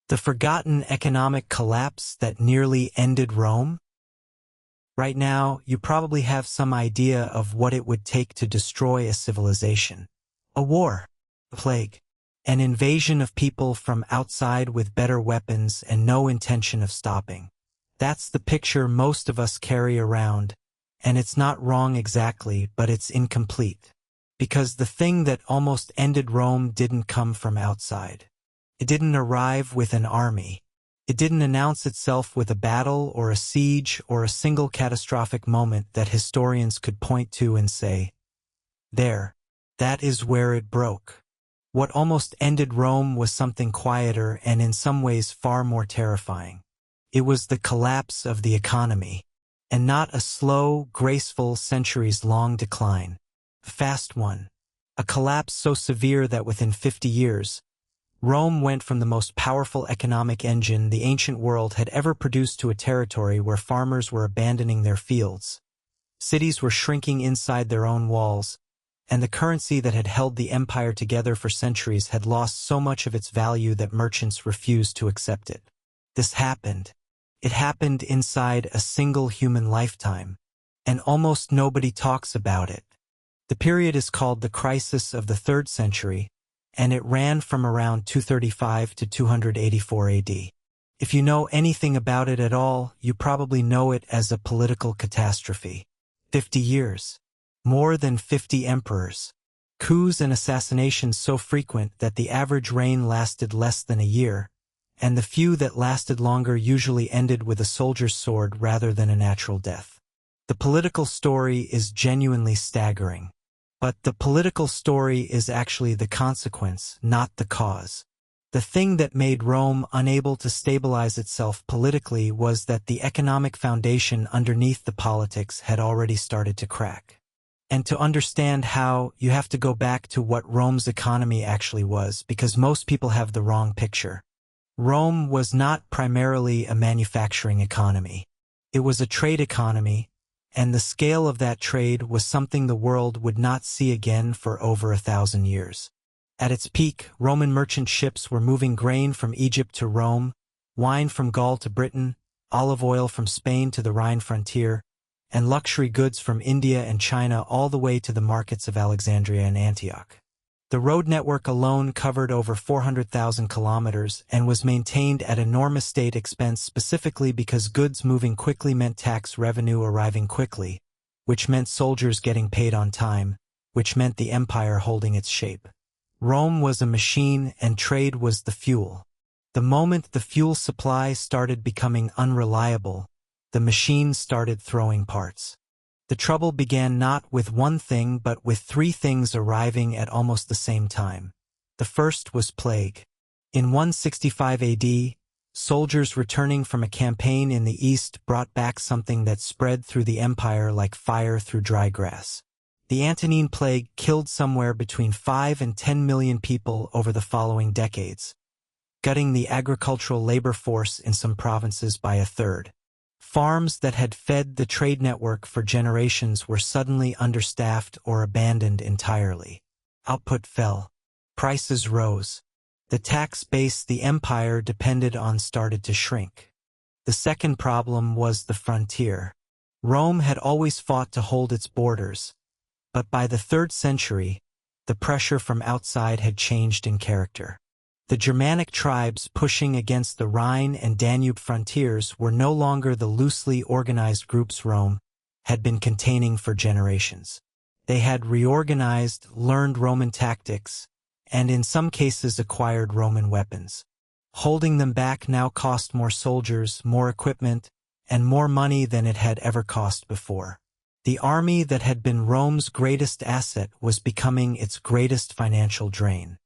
The forgotten economic collapse that nearly ended Rome? Right now, you probably have some idea of what it would take to destroy a civilization. A war, a plague, an invasion of people from outside with better weapons and no intention of stopping. That's the picture most of us carry around, and it's not wrong exactly, but it's incomplete. Because the thing that almost ended Rome didn't come from outside. It didn't arrive with an army. It didn't announce itself with a battle or a siege or a single catastrophic moment that historians could point to and say, "There, that is where it broke." What almost ended Rome was something quieter and in some ways far more terrifying. It was the collapse of the economy, and not a slow, graceful, centuries-long decline. A fast one. A collapse so severe that within 50 years, Rome went from the most powerful economic engine the ancient world had ever produced to a territory where farmers were abandoning their fields. Cities were shrinking inside their own walls, and the currency that had held the empire together for centuries had lost so much of its value that merchants refused to accept it. This happened. It happened inside a single human lifetime, and almost nobody talks about it. The period is called the Crisis of the 3rd Century, and it ran from around 235 to 284 AD. If you know anything about it at all, you probably know it as a political catastrophe. 50 years. More than 50 emperors. Coups and assassinations so frequent that the average reign lasted less than a year, and the few that lasted longer usually ended with a soldier's sword rather than a natural death. The political story is genuinely staggering. But the political story is actually the consequence, not the cause. The thing that made Rome unable to stabilize itself politically was that the economic foundation underneath the politics had already started to crack. And to understand how, you have to go back to what Rome's economy actually was, because most people have the wrong picture. Rome was not primarily a manufacturing economy. It was a trade economy, and the scale of that trade was something the world would not see again for over 1,000 years. At its peak, Roman merchant ships were moving grain from Egypt to Rome, wine from Gaul to Britain, olive oil from Spain to the Rhine frontier, and luxury goods from India and China all the way to the markets of Alexandria and Antioch. The road network alone covered over 400,000 kilometers and was maintained at enormous state expense specifically because goods moving quickly meant tax revenue arriving quickly, which meant soldiers getting paid on time, which meant the empire holding its shape. Rome was a machine and trade was the fuel. The moment the fuel supply started becoming unreliable, the machine started throwing parts. The trouble began not with one thing but with 3 things arriving at almost the same time. The first was plague. In 165 AD, soldiers returning from a campaign in the east brought back something that spread through the empire like fire through dry grass. The Antonine Plague killed somewhere between 5 and 10 million people over the following decades, gutting the agricultural labor force in some provinces by 1/3. Farms that had fed the trade network for generations were suddenly understaffed or abandoned entirely. Output fell. Prices rose. The tax base the empire depended on started to shrink. The second problem was the frontier. Rome had always fought to hold its borders, but by the 3rd century, the pressure from outside had changed in character. The Germanic tribes pushing against the Rhine and Danube frontiers were no longer the loosely organized groups Rome had been containing for generations. They had reorganized, learned Roman tactics, and in some cases acquired Roman weapons. Holding them back now cost more soldiers, more equipment, and more money than it had ever cost before. The army that had been Rome's greatest asset was becoming its greatest financial drain.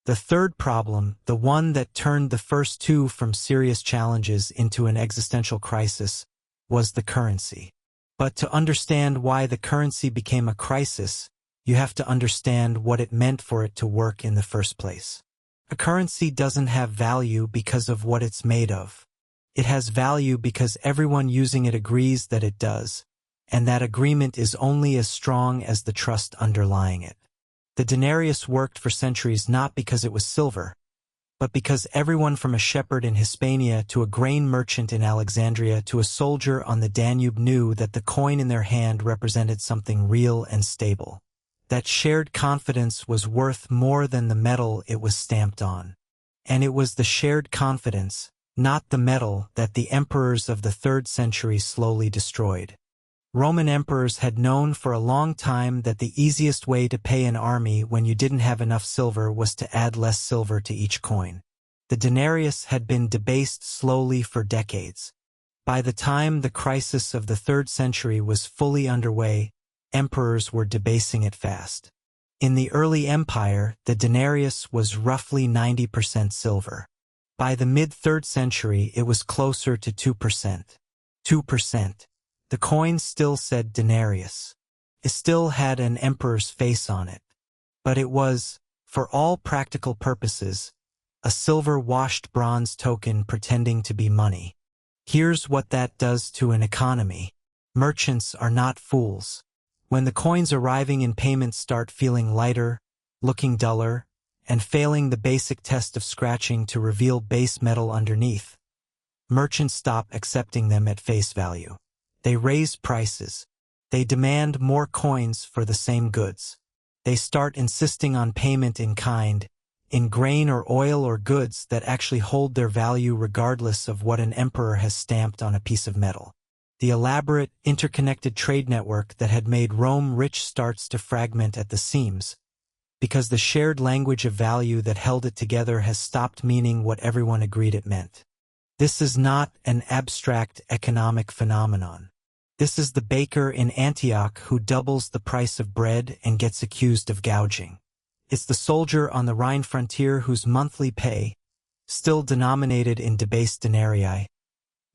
The third problem, the one that turned the first 2 from serious challenges into an existential crisis, was the currency. But to understand why the currency became a crisis, you have to understand what it meant for it to work in the first place. A currency doesn't have value because of what it's made of. It has value because everyone using it agrees that it does, and that agreement is only as strong as the trust underlying it. The denarius worked for centuries not because it was silver, but because everyone from a shepherd in Hispania to a grain merchant in Alexandria to a soldier on the Danube knew that the coin in their hand represented something real and stable. That shared confidence was worth more than the metal it was stamped on. And it was the shared confidence, not the metal, that the emperors of the 3rd century slowly destroyed. Roman emperors had known for a long time that the easiest way to pay an army when you didn't have enough silver was to add less silver to each coin. The denarius had been debased slowly for decades. By the time the crisis of the 3rd century was fully underway, emperors were debasing it fast. In the early empire, the denarius was roughly 90% silver. By the mid-3rd century, it was closer to 2%. 2%. The coin still said denarius. It still had an emperor's face on it. But it was, for all practical purposes, a silver-washed bronze token pretending to be money. Here's what that does to an economy. Merchants are not fools. When the coins arriving in payment start feeling lighter, looking duller, and failing the basic test of scratching to reveal base metal underneath, merchants stop accepting them at face value. They raise prices. They demand more coins for the same goods. They start insisting on payment in kind, in grain or oil or goods that actually hold their value regardless of what an emperor has stamped on a piece of metal. The elaborate, interconnected trade network that had made Rome rich starts to fragment at the seams, because the shared language of value that held it together has stopped meaning what everyone agreed it meant. This is not an abstract economic phenomenon. This is the baker in Antioch who doubles the price of bread and gets accused of gouging. It's the soldier on the Rhine frontier whose monthly pay, still denominated in debased denarii,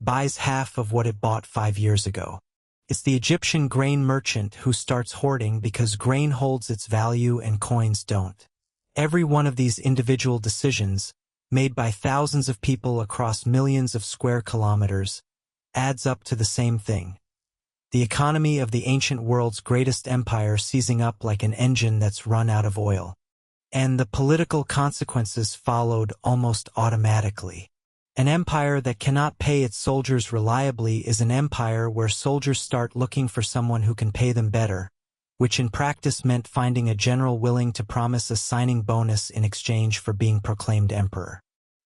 buys half of what it bought 5 years ago. It's the Egyptian grain merchant who starts hoarding because grain holds its value and coins don't. Every one of these individual decisions, made by thousands of people across millions of square kilometers, adds up to the same thing. The economy of the ancient world's greatest empire seizing up like an engine that's run out of oil. And the political consequences followed almost automatically. An empire that cannot pay its soldiers reliably is an empire where soldiers start looking for someone who can pay them better, which in practice meant finding a general willing to promise a signing bonus in exchange for being proclaimed emperor.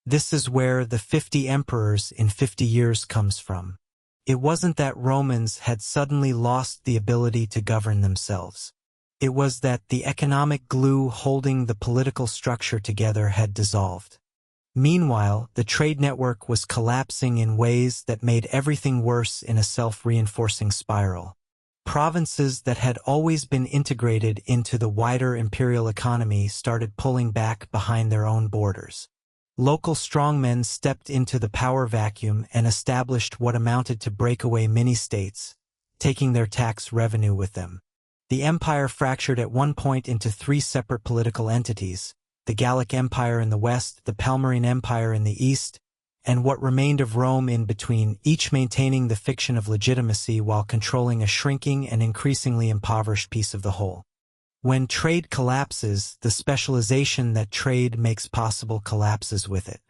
This is where the 50 emperors in 50 years comes from. It wasn't that Romans had suddenly lost the ability to govern themselves. It was that the economic glue holding the political structure together had dissolved. Meanwhile, the trade network was collapsing in ways that made everything worse in a self-reinforcing spiral. Provinces that had always been integrated into the wider imperial economy started pulling back behind their own borders. Local strongmen stepped into the power vacuum and established what amounted to breakaway mini-states, taking their tax revenue with them. The empire fractured at one point into 3 separate political entities: the Gallic Empire in the west, the Palmyrene Empire in the east, and what remained of Rome in between, each maintaining the fiction of legitimacy while controlling a shrinking and increasingly impoverished piece of the whole. When trade collapses, the specialization that trade makes possible collapses with it.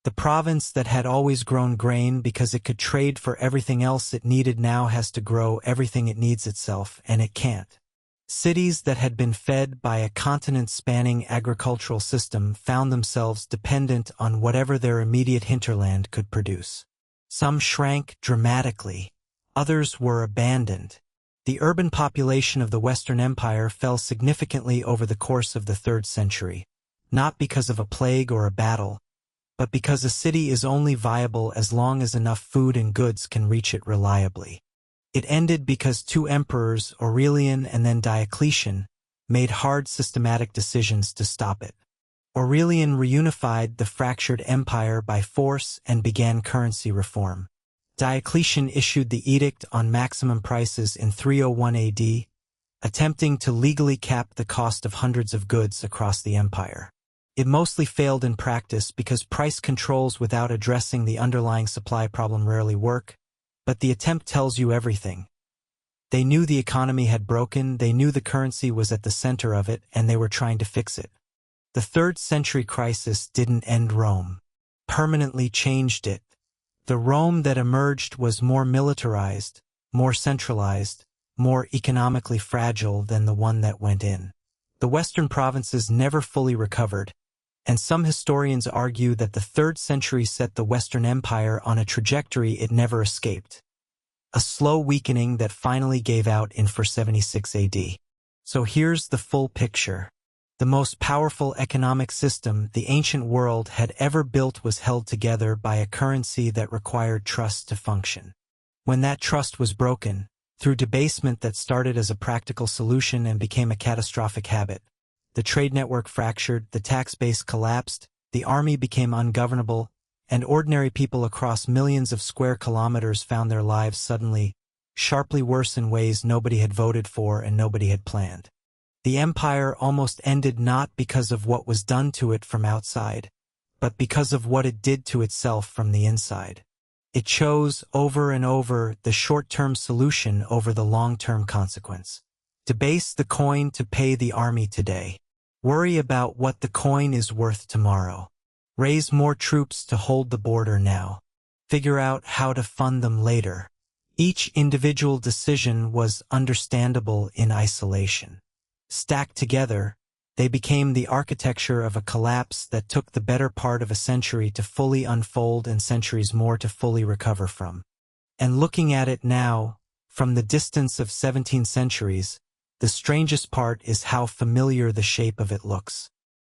The province that had always grown grain because it could trade for everything else it needed now has to grow everything it needs itself, and it can't. Cities that had been fed by a continent-spanning agricultural system found themselves dependent on whatever their immediate hinterland could produce. Some shrank dramatically. Others were abandoned. The urban population of the Western Empire fell significantly over the course of the 3rd century, not because of a plague or a battle, but because a city is only viable as long as enough food and goods can reach it reliably. It ended because 2 emperors, Aurelian and then Diocletian, made hard systematic decisions to stop it. Aurelian reunified the fractured empire by force and began currency reform. Diocletian issued the Edict on Maximum Prices in 301 AD, attempting to legally cap the cost of hundreds of goods across the empire. It mostly failed in practice because price controls without addressing the underlying supply problem rarely work, but the attempt tells you everything. They knew the economy had broken, they knew the currency was at the center of it, and they were trying to fix it. The 3rd century crisis didn't end Rome, permanently changed it. The Rome that emerged was more militarized, more centralized, more economically fragile than the one that went in. The western provinces never fully recovered, and some historians argue that the 3rd century set the Western Empire on a trajectory it never escaped. A slow weakening that finally gave out in 476 AD. So here's the full picture. The most powerful economic system the ancient world had ever built was held together by a currency that required trust to function. When that trust was broken, through debasement that started as a practical solution and became a catastrophic habit, the trade network fractured, the tax base collapsed, the army became ungovernable, and ordinary people across millions of square kilometers found their lives suddenly, sharply worse in ways nobody had voted for and nobody had planned. The empire almost ended not because of what was done to it from outside, but because of what it did to itself from the inside. It chose over and over the short-term solution over the long-term consequence. Debase the coin to pay the army today. Worry about what the coin is worth tomorrow. Raise more troops to hold the border now. Figure out how to fund them later. Each individual decision was understandable in isolation. Stacked together, they became the architecture of a collapse that took the better part of a century to fully unfold and centuries more to fully recover from. And looking at it now, from the distance of 17 centuries, the strangest part is how familiar the shape of it looks.